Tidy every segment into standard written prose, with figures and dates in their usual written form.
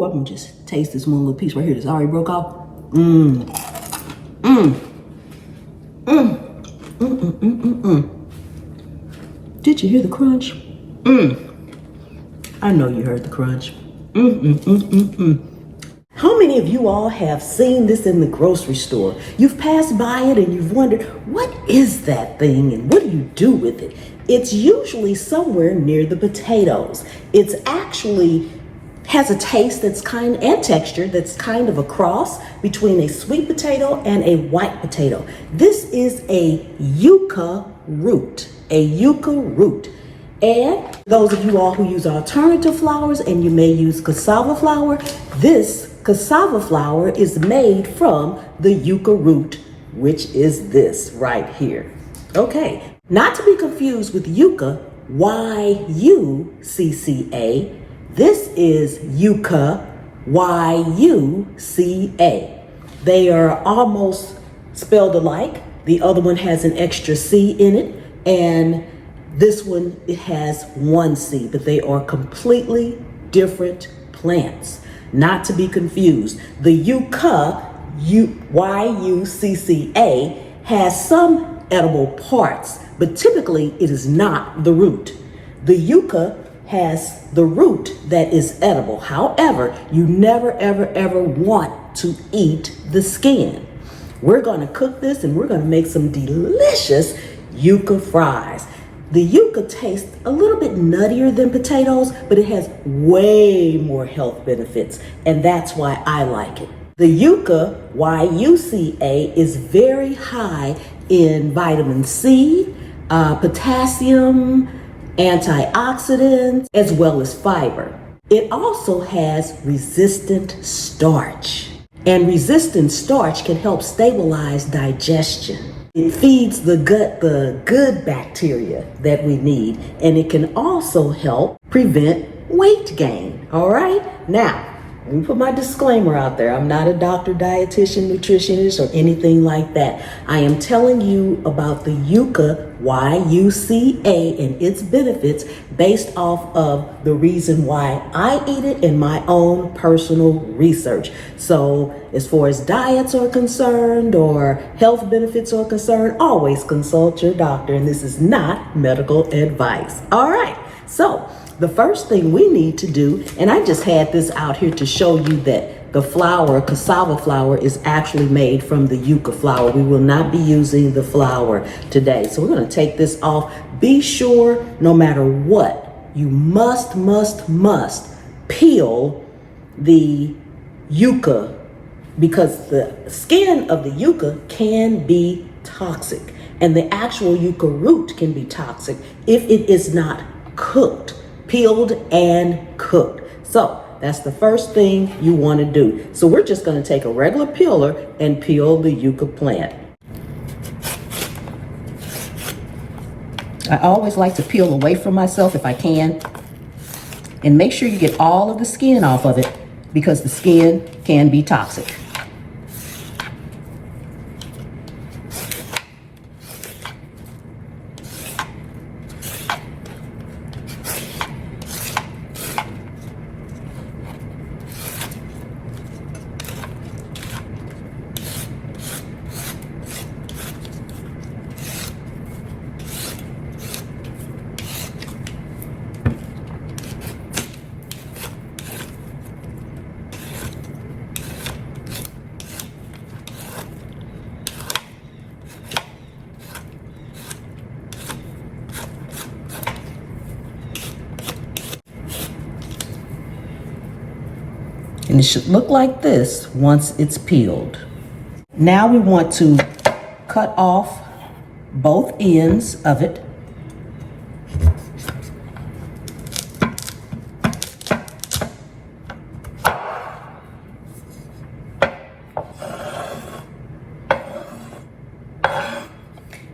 Ooh, I'm gonna just taste this one little piece right here that's already broke off. Mmm. Mmm. Mmm. Mmm, mmm, mmm, mmm, mmm. Did you hear the crunch? Mmm. I know you heard the crunch. Mmm, mmm, mmm, mmm, mmm. How many of you all have seen this in the grocery store? You've passed by it and you've wondered, what is that thing and what do you do with it? It's usually somewhere near the potatoes. It's actually has a taste and texture that's kind of a cross between a sweet potato and a white potato. This is a yuca root, And those of you all who use alternative flours, and you may use cassava flour, this cassava flour is made from the yuca root, which is this right here. Okay, not to be confused with yucca, Y-U-C-C-A. This is yuca, Y-U-C-A. They are almost spelled alike. The other one has an extra C in it, and this one, it has one C, but they are completely different plants. Not to be confused. The yucca, Y-U-C-C-A, has some edible parts, but typically it is not the root. The yucca has the root that is edible. However, you never, ever, ever want to eat the skin. We're gonna cook this and we're gonna make some delicious yucca fries. The yucca tastes a little bit nuttier than potatoes, but it has way more health benefits, and that's why I like it. The yucca, Y-U-C-A, is very high in vitamin C, potassium, antioxidants, as well as fiber. It also has resistant starch, and resistant starch can help stabilize digestion. It feeds the gut the good bacteria that we need, and it can also help prevent weight gain. All right? Now, let me put my disclaimer out there. I'm not a doctor, dietitian, nutritionist, or anything like that. I am telling you about the yucca, Y-U-C-A, and its benefits based off of the reason why I eat it in my own personal research. So as far as diets are concerned or health benefits are concerned, always consult your doctor, and this is not medical advice. All right, so the first thing we need to do, and I just had this out here to show you that the flour, cassava flour, is actually made from the yucca flour. We will not be using the flour today. So we're gonna take this off. Be sure, no matter what, you must peel the yucca, because the skin of the yucca can be toxic, and the actual yucca root can be toxic if it is not cooked. Peeled and cooked. So that's the first thing you want to do. So we're just going to take a regular peeler and peel the yucca plant. I always like to peel away from myself if I can, and make sure you get all of the skin off of it, because the skin can be toxic. And it should look like this once it's peeled. Now we want to cut off both ends of it.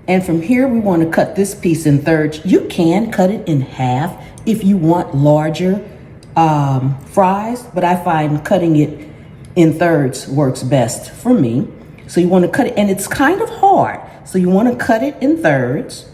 And from here, we want to cut this piece in thirds. You can cut it in half if you want larger fries, but I find cutting it in thirds works best for me. So you want to cut it, and it's kind of hard. So you want to cut it in thirds.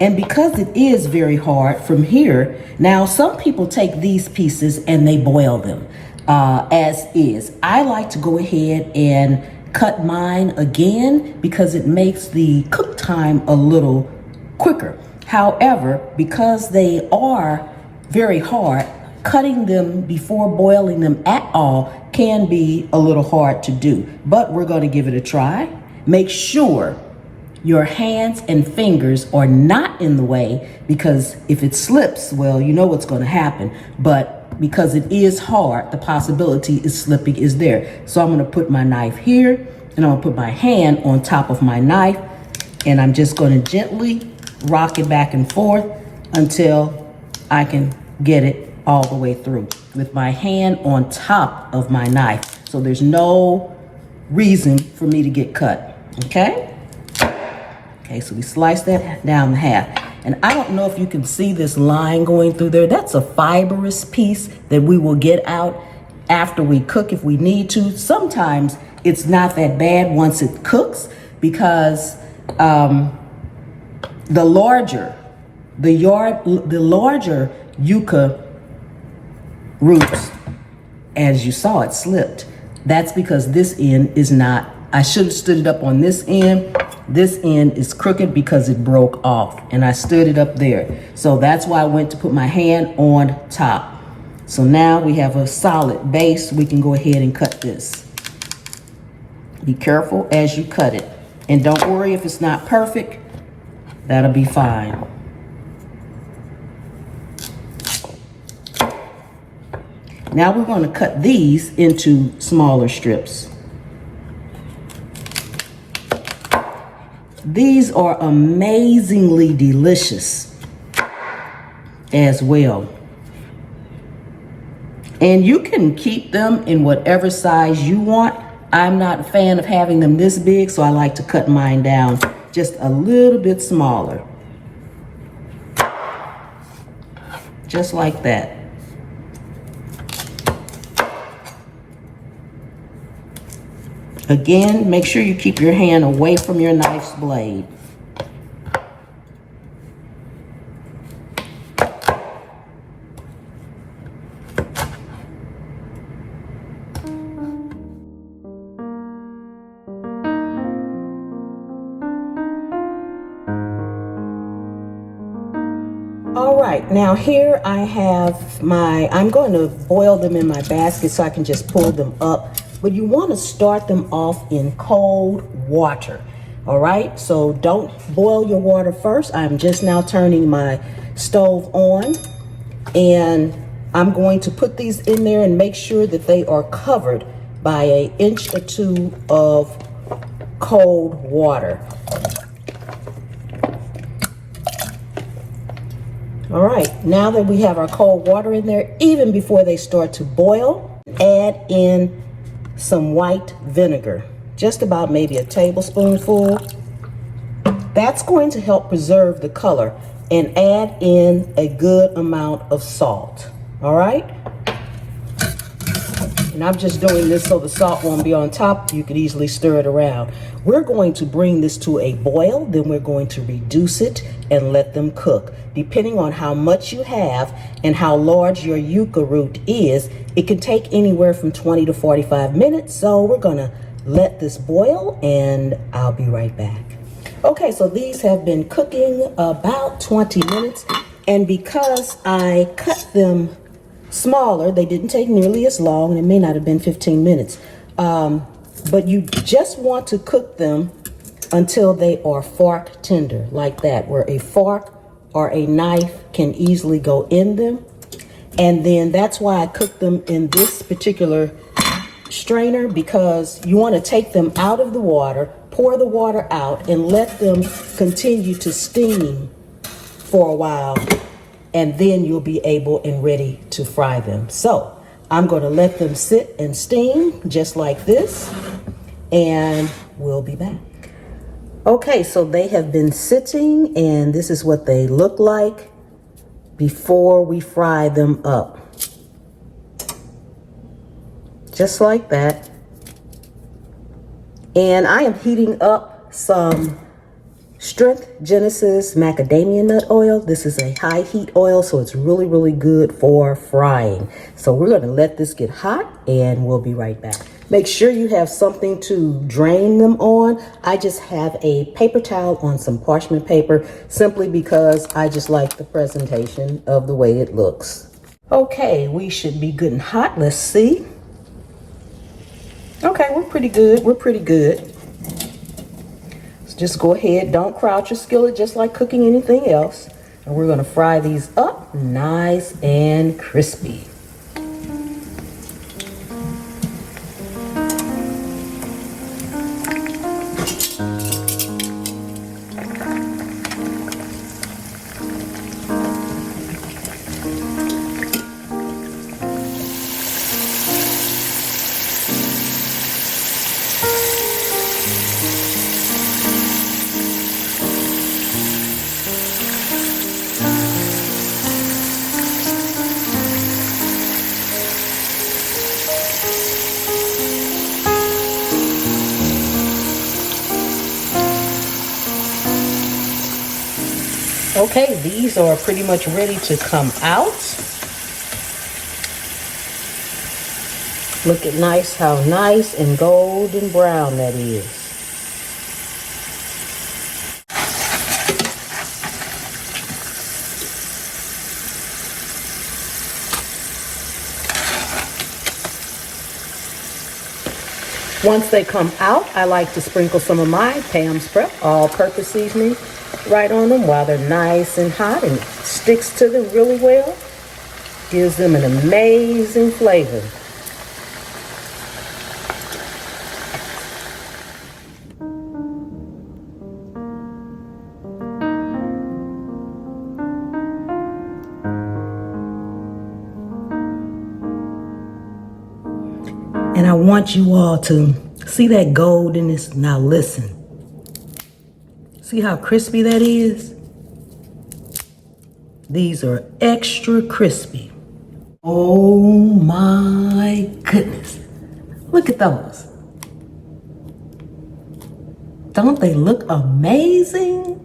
And because it is very hard from here, now some people take these pieces and they boil them as is. I like to go ahead and cut mine again because it makes the cook time a little quicker. However, because they are very hard, cutting them before boiling them at all can be a little hard to do, but we're going to give it a try. Make sure your hands and fingers are not in the way, because if it slips, well, you know what's going to happen. But because it is hard, the possibility is slipping is there. So I'm going to put my knife here, and I'm going to put my hand on top of my knife, and I'm just going to gently rock it back and forth until I can get it all the way through with my hand on top of my knife. So there's no reason for me to get cut. Okay, so we slice that down in half. And I don't know if you can see this line going through there. That's a fibrous piece that we will get out after we cook if we need to. Sometimes it's not that bad once it cooks, because the larger yuca roots, as you saw, it slipped. That's because this end is not, I should have stood it up on this end. This end is crooked because it broke off, and I stood it up there. So that's why I went to put my hand on top. So now we have a solid base. We can go ahead and cut this. Be careful as you cut it. And don't worry if it's not perfect. That'll be fine. Now we're going to cut these into smaller strips. These are amazingly delicious as well. And you can keep them in whatever size you want. I'm not a fan of having them this big, so I like to cut mine down just a little bit smaller. Just like that. Again, make sure you keep your hand away from your knife's blade. All right, now here I have I'm going to boil them in my basket so I can just pull them up. But you want to start them off in cold water. All right, so don't boil your water first. I'm just now turning my stove on, and I'm going to put these in there and make sure that they are covered by an inch or two of cold water. All right, now that we have our cold water in there, even before they start to boil, add in some white vinegar, just about maybe a tablespoonful. That's going to help preserve the color, and add in a good amount of salt. All right, and I'm just doing this so the salt won't be on top. You could easily stir it around. We're going to bring this to a boil, then we're going to reduce it and let them cook. Depending on how much you have and how large your yuca root is, it can take anywhere from 20 to 45 minutes. So we're gonna let this boil, and I'll be right back. Okay, so these have been cooking about 20 minutes. And because I cut them smaller, they didn't take nearly as long, and it may not have been 15 minutes. But you just want to cook them until they are fork tender, like that, where a fork or a knife can easily go in them. And then that's why I cook them in this particular strainer, because you want to take them out of the water, pour the water out, and let them continue to steam for a while, and then you'll be able and ready to fry them. So I'm going to let them sit and steam just like this, and we'll be back. Okay, so they have been sitting, and this is what they look like before we fry them up. Just like that. And I am heating up some Strength Genesis macadamia nut oil. This is a high heat oil, so it's really, really good for frying. So we're going to let this get hot and we'll be right back. Make sure you have something to drain them on. I just have a paper towel on some parchment paper simply because I just like the presentation of the way it looks. Okay, we should be good and hot. Let's see. Okay, we're pretty good. We're pretty good. Just go ahead, don't crouch your skillet just like cooking anything else. And we're gonna fry these up nice and crispy. Okay, these are pretty much ready to come out. Look at how nice and golden brown that is. Once they come out, I like to sprinkle some of my Pam's Prep all-purpose seasoning right on them while they're nice and hot, and it sticks to them really well. Gives them an amazing flavor. And I want you all to see that gold in this. Now listen. See how crispy that is? These are extra crispy. Oh my goodness. Look at those. Don't they look amazing?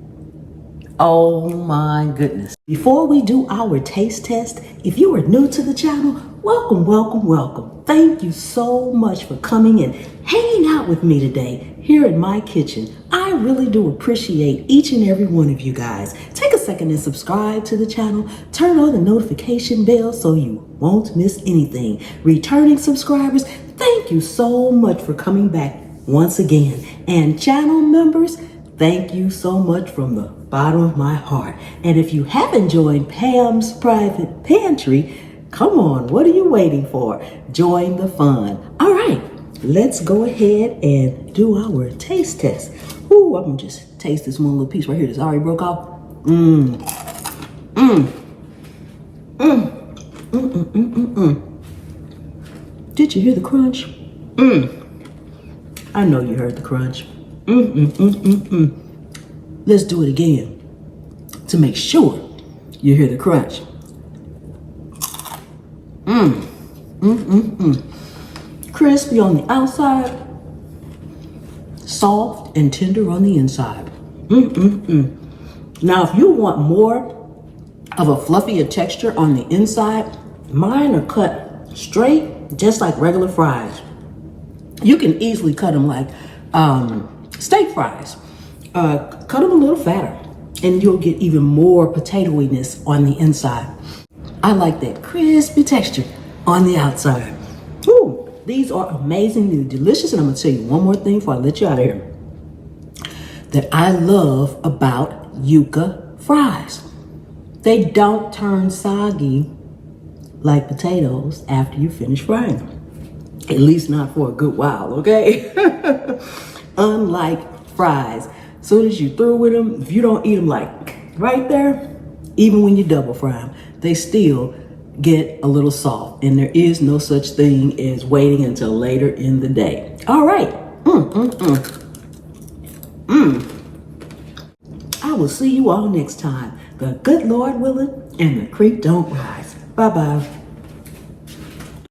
Oh my goodness. Before we do our taste test, if you are new to the channel, welcome, welcome, welcome. Thank you so much for coming and hanging out with me today here in my kitchen. I really do appreciate each and every one of you guys. Take a second and subscribe to the channel. Turn on the notification bell so you won't miss anything. Returning subscribers, thank you so much for coming back once again. And channel members, thank you so much from the bottom of my heart. And if you haven't joined Pam's Private Pantry, come on, what are you waiting for? Join the fun. All right, let's go ahead and do our taste test. Ooh, I'm gonna just taste this one little piece right here that's already broke off. Did you hear the crunch? I know you heard the crunch. Let's do it again to make sure you hear the crunch. Crispy on the outside, soft and tender on the inside. Now, if you want more of a fluffier texture on the inside, mine are cut straight, just like regular fries. You can easily cut them like steak fries. Cut them a little fatter, and you'll get even more potatoiness on the inside. I like that crispy texture on the outside. Ooh, these are amazingly delicious, and I'm gonna tell you one more thing before I let you out of here that I love about yuca fries. They don't turn soggy like potatoes after you finish frying them. At least not for a good while, okay? Unlike fries, as soon as you through with them, if you don't eat them like right there, even when you double fry them, they still get a little soft, and there is no such thing as waiting until later in the day. All right. I will see you all next time. The good Lord willing and the creek don't rise. Bye-bye.